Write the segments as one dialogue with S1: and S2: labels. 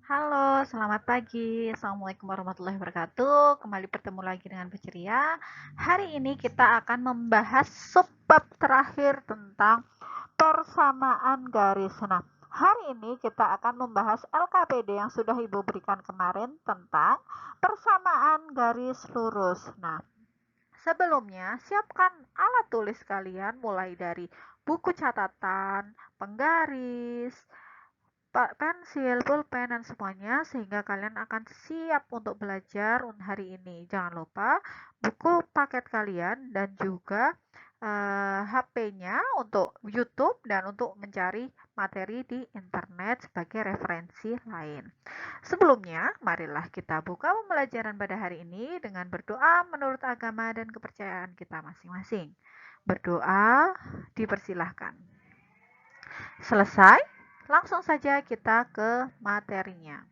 S1: Halo, selamat pagi. Assalamualaikum warahmatullahi wabarakatuh. Kembali bertemu lagi dengan Bu Ceria. Hari ini kita akan membahas subbab terakhir tentang persamaan garis. Nah, hari ini kita akan membahas LKPD yang sudah Ibu berikan kemarin tentang persamaan garis lurus. Nah, sebelumnya siapkan alat tulis kalian mulai dari buku catatan, penggaris, pensil, pulpen, dan semuanya sehingga kalian akan siap untuk belajar hari ini. Jangan lupa buku paket kalian dan juga HP-nya untuk YouTube dan untuk mencari materi di internet sebagai referensi lain. Sebelumnya, marilah kita buka pembelajaran pada hari ini dengan berdoa menurut agama dan kepercayaan kita masing-masing. Berdoa dipersilahkan. Selesai, langsung saja kita ke materinya.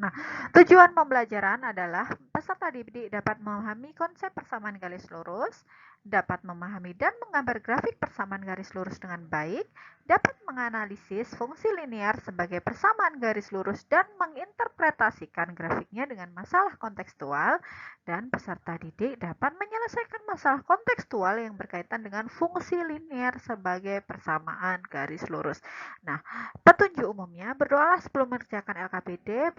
S1: Nah, tujuan pembelajaran adalah peserta didik dapat memahami konsep persamaan garis lurus, dapat memahami dan menggambar grafik persamaan garis lurus dengan baik, dapat menganalisis fungsi linear sebagai persamaan garis lurus dan menginterpretasikan grafiknya dengan masalah kontekstual, dan peserta didik dapat menyelesaikan masalah kontekstual yang berkaitan dengan fungsi linear sebagai persamaan garis lurus. Nah, petunjuk umumnya, berdoalah sebelum mengerjakan LKPD,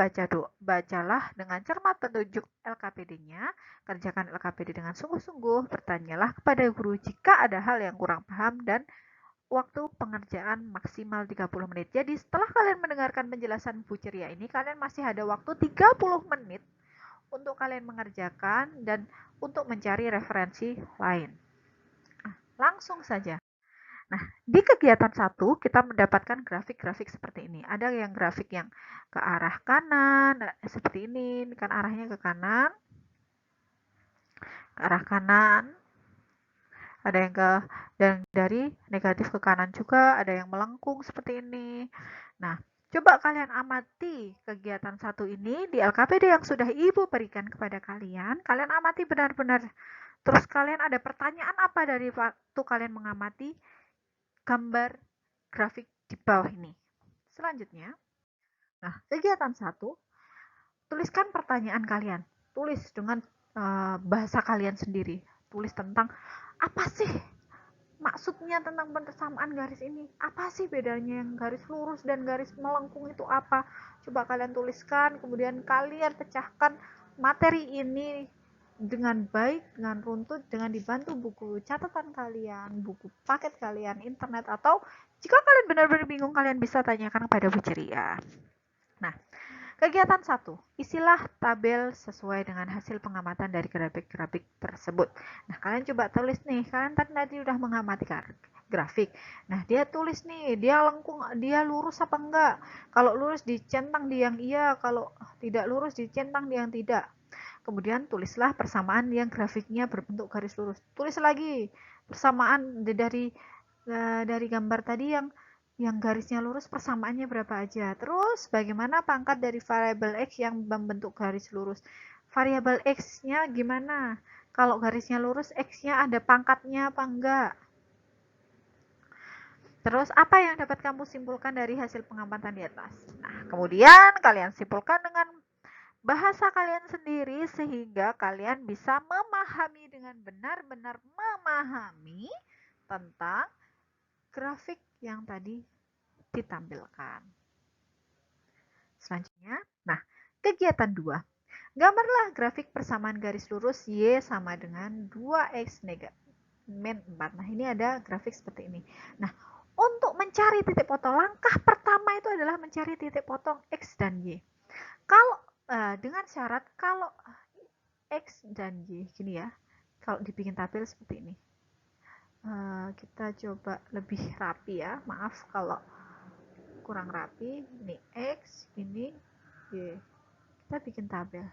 S1: bacalah dengan cermat petunjuk LKPD-nya, kerjakan LKPD dengan sungguh-sungguh, bertanyalah kepada guru jika ada hal yang kurang paham, dan waktu pengerjaan maksimal 30 menit. Jadi setelah kalian mendengarkan penjelasan Bu Ceria ini, kalian masih ada waktu 30 menit untuk kalian mengerjakan dan untuk mencari referensi lain. Langsung saja. Nah, di kegiatan 1 kita mendapatkan grafik-grafik seperti ini. Ada yang grafik yang ke arah kanan, seperti ini, kan arahnya ke kanan. Ke arah kanan. Ada yang dari negatif ke kanan juga, ada yang melengkung seperti ini. Nah, coba kalian amati kegiatan 1 ini di LKPD yang sudah Ibu berikan kepada kalian. Kalian amati benar-benar. Terus kalian ada pertanyaan apa dari waktu kalian mengamati gambar grafik di bawah ini. Selanjutnya, nah, kegiatan 1, tuliskan pertanyaan kalian. Tulis dengan bahasa kalian sendiri. Tulis tentang apa sih maksudnya tentang persamaan garis ini. Apa sih bedanya yang garis lurus dan garis melengkung itu apa? Coba kalian tuliskan, kemudian kalian pecahkan materi ini dengan baik, dengan runtut, dengan dibantu buku catatan kalian, buku paket kalian, internet, atau jika kalian benar-benar bingung, kalian bisa tanyakan kepada Bu Ceria. Nah, kegiatan 1, isilah tabel sesuai dengan hasil pengamatan dari grafik-grafik tersebut. Nah, kalian coba tulis nih, kalian tadi udah mengamati grafik. Nah, dia tulis nih, dia lengkung, dia lurus apa enggak? Kalau lurus dicentang di yang iya, kalau tidak lurus dicentang di yang tidak. Kemudian tulislah persamaan yang grafiknya berbentuk garis lurus. Tulis lagi persamaan dari gambar tadi yang garisnya lurus, persamaannya berapa aja. Terus bagaimana pangkat dari variabel X yang membentuk garis lurus? Variabel X-nya gimana? Kalau garisnya lurus, X-nya ada pangkatnya apa enggak? Terus apa yang dapat kamu simpulkan dari hasil pengamatan di atas? Nah, kemudian kalian simpulkan dengan bahasa kalian sendiri sehingga kalian bisa memahami dengan benar-benar memahami tentang grafik yang tadi ditampilkan. Selanjutnya, nah, kegiatan 2. Gambarlah grafik persamaan garis lurus Y sama dengan 2X min 4. Nah, ini ada grafik seperti ini. Nah, untuk mencari titik potong, langkah pertama itu adalah mencari titik potong X dan Y. Kalau dengan syarat kalau X dan Y gini ya, kalau dibikin tabel seperti ini, kita coba lebih rapi ya, maaf kalau kurang rapi. Ini X, ini Y, kita bikin tabel.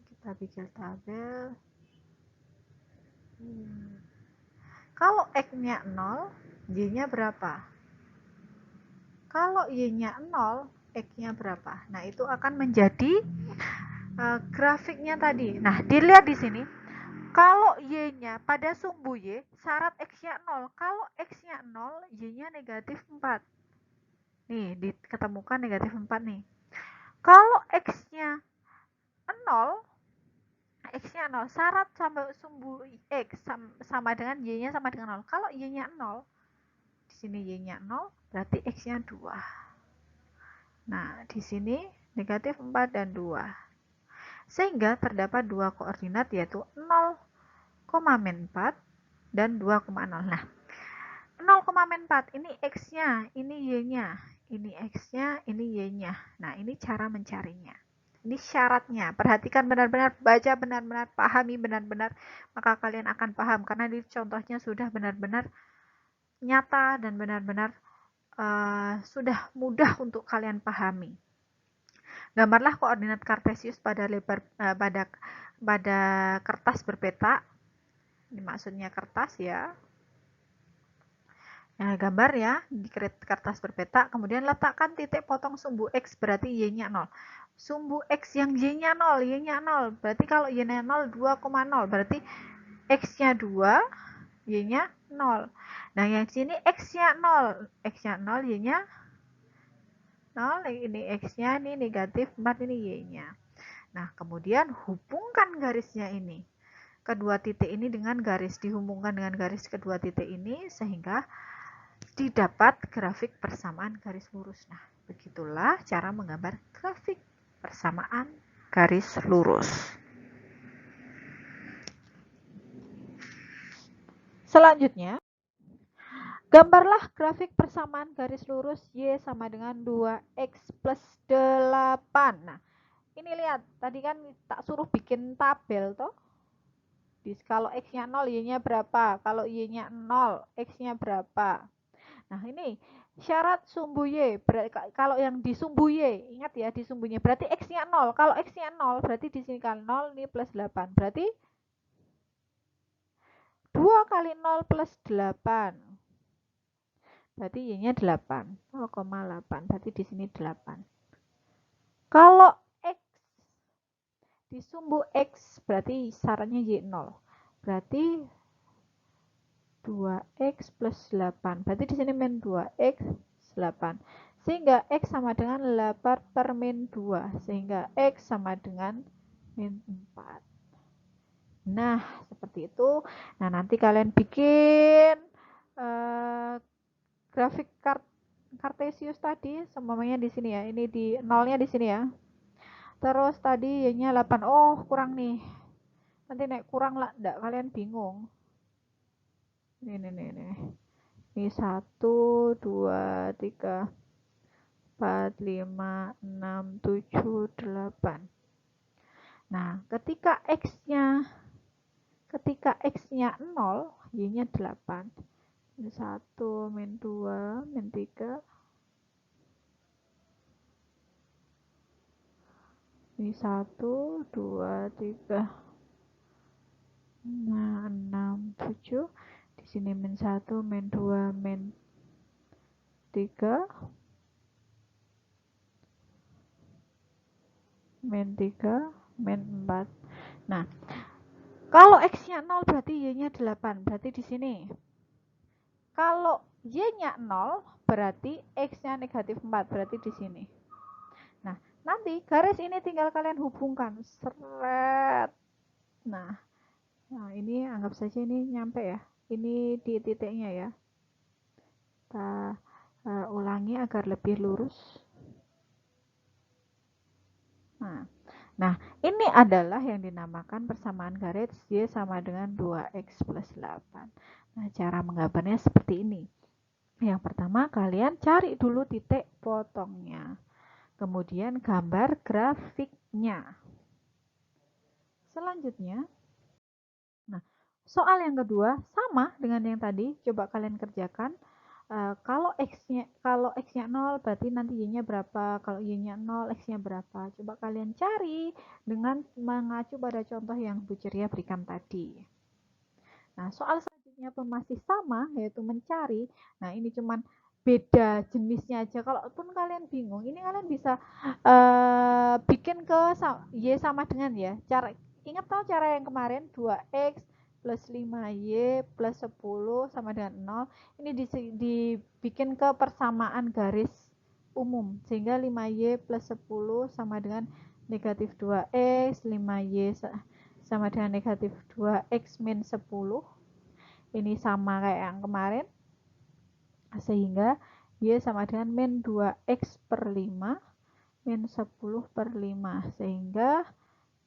S1: Kita bikin tabel. Kalau X-nya 0, Y-nya berapa? Kalau Y-nya 0, X-nya berapa? Nah, itu akan menjadi grafiknya tadi. Nah, dilihat di sini. Kalau Y-nya pada sumbu Y, syarat X-nya 0. Kalau X-nya 0, Y-nya negatif 4. Nih, diketemukan negatif 4 nih. Kalau X-nya 0, X-nya 0, syarat sama sumbu X sama dengan Y-nya sama dengan 0. Kalau Y-nya 0, di sini Y-nya 0, berarti X-nya 2. Nah, di sini negatif 4 dan 2. Sehingga terdapat dua koordinat yaitu 0, -4 dan 2,0. Nah, 0,4 ini X-nya, ini Y-nya. Ini X-nya, ini Y-nya. Nah, ini cara mencarinya. Ini syaratnya. Perhatikan benar-benar, baca benar-benar, pahami benar-benar, maka kalian akan paham. Karena di contohnya sudah benar-benar nyata dan benar-benar sudah mudah untuk kalian pahami. Gambarlah koordinat kartesius pada kertas berpeta. Ini maksudnya kertas ya. Nah, gambar ya di kertas berpeta, kemudian letakkan titik potong sumbu X berarti Y-nya 0. Sumbu X yang Y-nya 0, Y-nya 0. Berarti kalau Y-nya 0, 2,0. Berarti X-nya 2, Y-nya 0. Nah, yang sini X-nya 0. X-nya 0, Y-nya 0. Ini X-nya, ini negatif 4, ini Y-nya. Nah, kemudian hubungkan garisnya ini. Kedua titik ini dengan garis, dihubungkan dengan garis kedua titik ini sehingga didapat grafik persamaan garis lurus. Nah, begitulah cara menggambar grafik persamaan garis lurus. Selanjutnya, gambarlah grafik persamaan garis lurus Y sama dengan 2X plus 8. Nah, ini lihat, tadi kan tak suruh bikin tabel toh. Kalau X-nya 0, Y-nya berapa? Kalau Y-nya 0, X-nya berapa? Nah, ini syarat sumbu Y. Kalau yang di sumbu Y, ingat ya di sumbunya. Berarti X-nya 0. Kalau X-nya 0, berarti di sini kan 0, ini plus 8. Berarti 2 kali 0 plus 8. Berarti Y-nya 8. 0,8. Berarti di sini 8. Kalau X di sumbu X, berarti syaratnya Y 0. Berarti 2X plus 8. Berarti di sini min 2X 8. Sehingga X sama dengan 8 per min 2. Sehingga X sama dengan min 4. Nah, seperti itu. Nah, nanti kalian bikin grafik kartesius tadi. Semuanya di sini ya. Ini di nolnya di sini ya. Terus tadi Y-nya 8. Oh, kurang nih. Nanti naik kurang lah. Enggak, kalian bingung. Ini. Ini 1, 2, 3, 4, 5, 6, 7, 8. Nah, ketika X-nya 0, Y-nya 8. Ini 1, min 2, min 3. Ini 1, 2, 3. Nah, 6, 7. Di sini min 1, min 2, min 3. Min 3, min 4. Nah, kalau X-nya 0 berarti Y-nya 8. Berarti di sini. Kalau Y-nya 0 berarti X-nya negatif 4. Berarti di sini. Nah, nanti garis ini tinggal kalian hubungkan. Seret. Nah, ini anggap saja ini nyampe ya. Ini di titiknya ya. Kita ulangi agar lebih lurus. Nah, ini adalah yang dinamakan persamaan garis Y sama dengan 2X plus 8. Nah, cara menggambarnya seperti ini. Yang pertama, kalian cari dulu titik potongnya. Kemudian gambar grafiknya. Selanjutnya, nah, soal yang kedua sama dengan yang tadi. Coba kalian kerjakan. Kalau X-nya 0 berarti nanti Y-nya berapa? Kalau Y-nya 0, X-nya berapa? Coba kalian cari dengan mengacu pada contoh yang Bu Ceria berikan tadi. Nah, soal selanjutnya pun masih sama, yaitu mencari. Nah, ini cuman beda jenisnya aja. Kalaupun kalian bingung, ini kalian bisa bikin ke Y sama dengan ya. Ingat tahu cara yang kemarin 2x plus 5y plus 10 sama dengan 0. Ini dibikin ke persamaan garis umum, sehingga 5y plus 10 sama dengan negatif 2x, 5y sama dengan negatif 2x min 10. Ini sama kayak yang kemarin, sehingga y sama dengan min 2x per 5 min 10 per 5, sehingga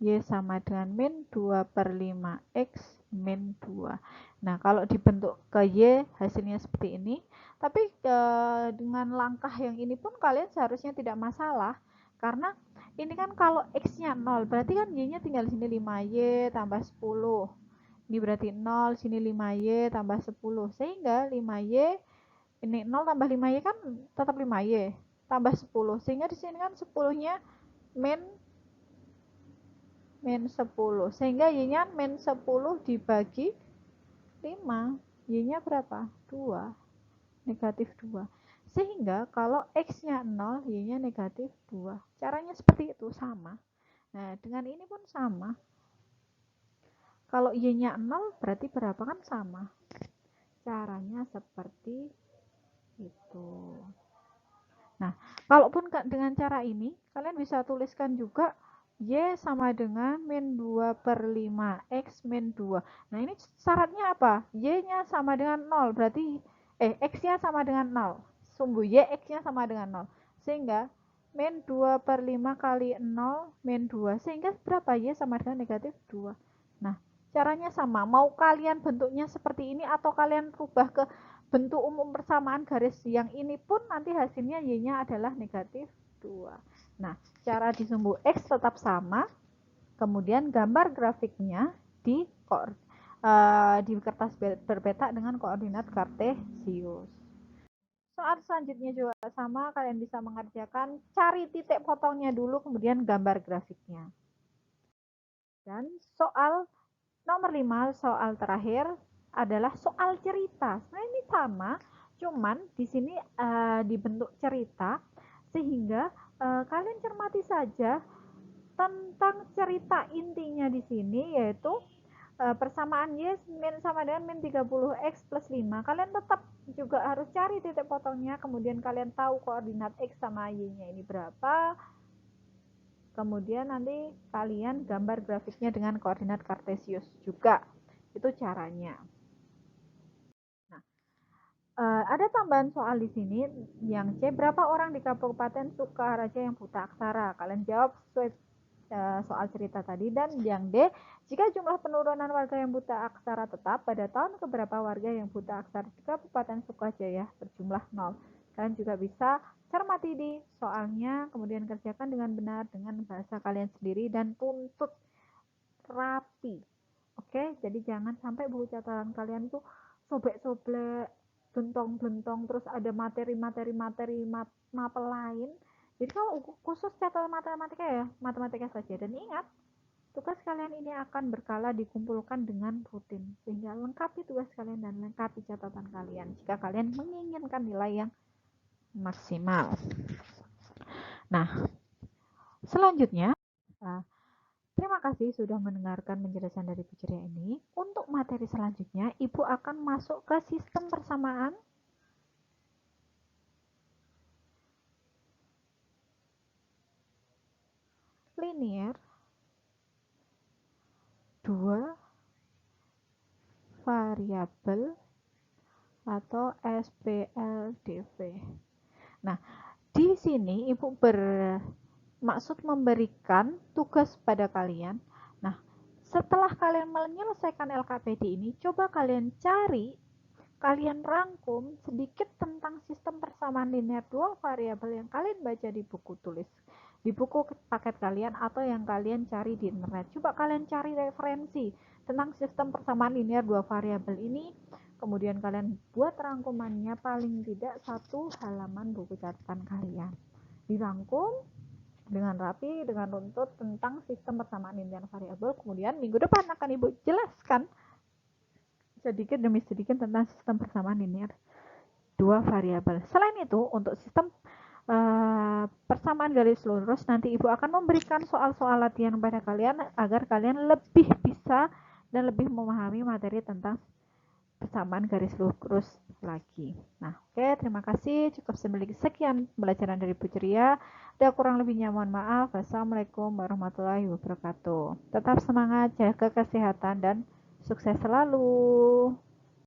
S1: y sama dengan min 2 per 5x min 2. Nah, kalau dibentuk ke y hasilnya seperti ini, tapi dengan langkah yang ini pun kalian seharusnya tidak masalah, karena ini kan kalau x-nya 0, berarti kan y-nya tinggal di sini 5y tambah 10. Ini berarti 0, sini 5y tambah 10, sehingga 5y ini 0 tambah 5y kan tetap 5y tambah 10, sehingga di sini kan 10-nya min 10, sehingga y-nya min 10 dibagi 5, y-nya berapa? 2, negatif 2. Sehingga kalau x-nya 0, y-nya negatif 2. Caranya seperti itu, sama. Nah, dengan ini pun sama. Kalau y-nya 0, berarti berapa kan sama. Caranya seperti itu. Nah, kalaupun dengan cara ini, kalian bisa tuliskan juga y sama dengan min 2 per 5x min 2. Nah, ini syaratnya apa? Y-nya sama dengan 0, berarti x-nya sama dengan 0. Sungguh y, x-nya sama dengan 0. Sehingga min 2 per 5 kali 0 min 2. Sehingga berapa? Y sama dengan negatif 2. Nah, caranya sama. Mau kalian bentuknya seperti ini atau kalian rubah ke bentuk umum persamaan garis yang ini pun nanti hasilnya y-nya adalah negatif 2. Nah, cara disumbu x tetap sama, kemudian gambar grafiknya di kertas berpeta dengan koordinat kartesius. Soal selanjutnya juga sama, kalian bisa mengerjakan cari titik potongnya dulu, kemudian gambar grafiknya. Dan soal nomor 5, soal terakhir adalah soal cerita. Nah, ini sama, cuman di sini dibentuk cerita, sehingga kalian cermati saja tentang cerita intinya di sini, yaitu persamaan y sama dengan min 30x plus 5. Kalian tetap juga harus cari titik potongnya, kemudian kalian tahu koordinat x sama y-nya ini berapa. Kemudian nanti kalian gambar grafiknya dengan koordinat kartesius juga. Itu caranya. Nah, ada tambahan soal di sini yang C, berapa orang di Kabupaten Sukaraja yang buta aksara? Kalian jawab sesuai soal cerita tadi. Dan yang D, jika jumlah penurunan warga yang buta aksara tetap, pada tahun keberapa warga yang buta aksara di Kabupaten Sukajaya berjumlah 0? Kalian juga bisa cermati di soalnya, kemudian kerjakan dengan benar dengan bahasa kalian sendiri dan tuntut rapi. Oke, jadi jangan sampai buku catatan kalian tuh sobek-sobek, bentong-bentong, terus ada materi mapel lain. Jadi kalau khusus catatan matematika ya, matematika saja. Dan ingat, tugas kalian ini akan berkala dikumpulkan dengan rutin, sehingga lengkapi tugas kalian dan lengkapi catatan kalian jika kalian menginginkan nilai yang maksimal. Nah, selanjutnya, terima kasih sudah mendengarkan penjelasan dari Bu Ceria ini. Untuk materi selanjutnya, Ibu akan masuk ke sistem persamaan. Linear 2 variabel atau SPLDV. Nah, di sini Ibu bermaksud memberikan tugas pada kalian. Nah, setelah kalian menyelesaikan LKPD ini, coba kalian cari, kalian rangkum sedikit tentang sistem persamaan linear 2 variabel yang kalian baca di buku tulis, di buku paket kalian, atau yang kalian cari di internet. Coba kalian cari referensi tentang sistem persamaan linear 2 variabel ini, kemudian kalian buat rangkumannya paling tidak 1 halaman buku catatan kalian. Dirangkum dengan rapi, dengan runtut tentang sistem persamaan linear variabel. Kemudian minggu depan akan Ibu jelaskan sedikit demi sedikit tentang sistem persamaan linear 2 variabel. Selain itu, untuk sistem persamaan garis lurus, nanti Ibu akan memberikan soal-soal latihan pada kalian agar kalian lebih bisa dan lebih memahami materi tentang persamaan garis lurus lagi. Nah, oke, terima kasih. Cukup sekian pembelajaran dari Bu Ceria. Ada kurang lebihnya mohon maaf. Wassalamualaikum warahmatullahi wabarakatuh. Tetap semangat, jaga kesehatan dan sukses selalu.